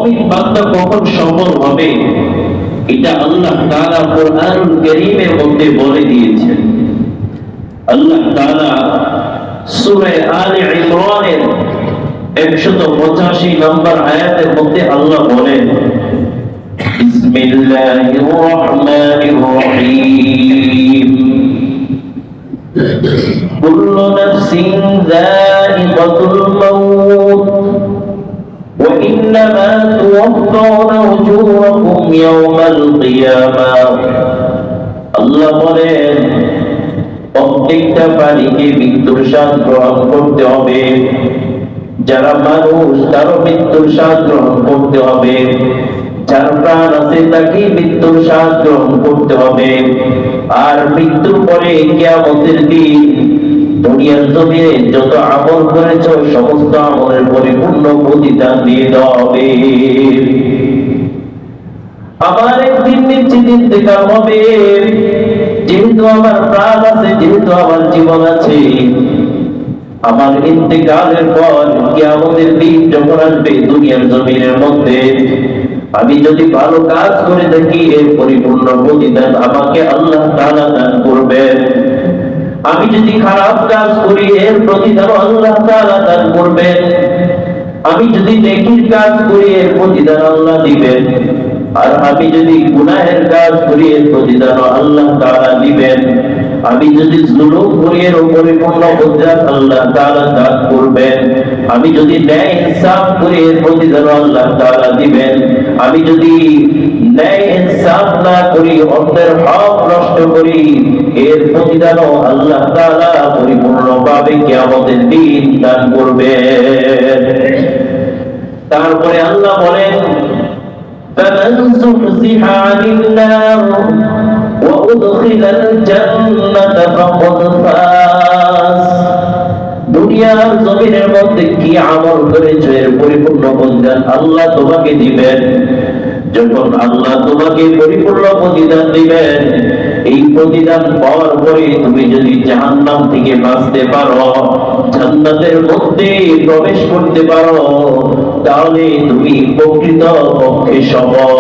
মুমিন বান্দা কখন সফল হবে এটা আল্লাহ তাআলা কোরআনুল কারীমের মধ্যে বলে দিয়েছেন। আল্লাহ তাআলা সূরা আলে ইমরানের 185 নম্বর আয়াতের মধ্যে আল্লাহ বলেন, বিসমিল্লাহির রহমানির রহিম, কুল্লু নাফসিন যায়িকাতুল মাউত ওয়া ইন্নামা তুওয়াফাউনা উজুরাকুম ইয়াওমাল কিয়ামাহ। আল্লাহ বলেন, প্রত্যেকটা প্রাণীকে মৃত্যুর স্বাদ গ্রহণ করতে হবে। যারা মানুষ তারও মৃত্যুর স্বাদ গ্রহণ করতে হবে। যার প্রাণ আছে তাকে মৃত্যুর স্বাদ গ্রহণ করতে হবে। আর মৃত্যুর পরে কিয়ামতের দিন দুনিয়ার জমিনে যত আমল করেছো সমস্ত আমলের পরিপূর্ণ প্রতিদান দিয়ে দেওয়া হবে। আমার একদিন নিশ্চিত ইন্তেকাল হবে। যেহেতু আমার প্রাণ আছে, যেহেতু আমার জীবন আছে, আমার ইন্তেকালের পর কিয়ামতের দিন যখন আসবে দুনিয়ার জমিনের মধ্যে, আমি যদি ভালো কাজ করে থাকি এর পরিপূর্ণ প্রতিদান আমাকে আল্লাহ তাআলা দান করবেন। আমি যদি খারাপ কাজ করি এর প্রতিদান আল্লাহ তাআলা দান করবেন। আমি যদি নেকির কাজ করি এর প্রতিদান আল্লাহ দিবেন। আর আমি যদি গুনাহের কাজ করি এর প্রতিদান আল্লাহ তাআলা দিবেন। আমি যদি জুলুম করি এর পরিপূর্ণ প্রতিদান আল্লাহ তাআলা দান করবেন। আমি যদি ন্যায় ইনসাফ করি এর প্রতিদান আল্লাহ তাআলা দিবেন। আমি যদি ন্যায় ইনসাফ না করি, অন্যের হক নষ্ট করি, এর প্রতিদান আল্লাহ তাআলা পরিপূর্ণভাবে কিয়ামতের দিন দান করবেন। তারপরে আল্লাহ বলেন, فمن زحزح عن النار وأدخل الجنة فقد فاز। দুনিয়ার জমিনের মধ্যে কি আমল করেছো এর পরিপূর্ণ প্রতিদান আল্লাহ তোমাকে দিবেন। যখন আল্লাহ তোমাকে পরিপূর্ণ প্রতিদান দিবেন, এই প্রতিদান পাওয়ার পরে তুমি যদি জাহান্নাম থেকে বাঁচতে পারো, জান্নাতের মধ্যে প্রবেশ করতে পারো, তাহলে তুমি প্রকৃত পক্ষে সফল।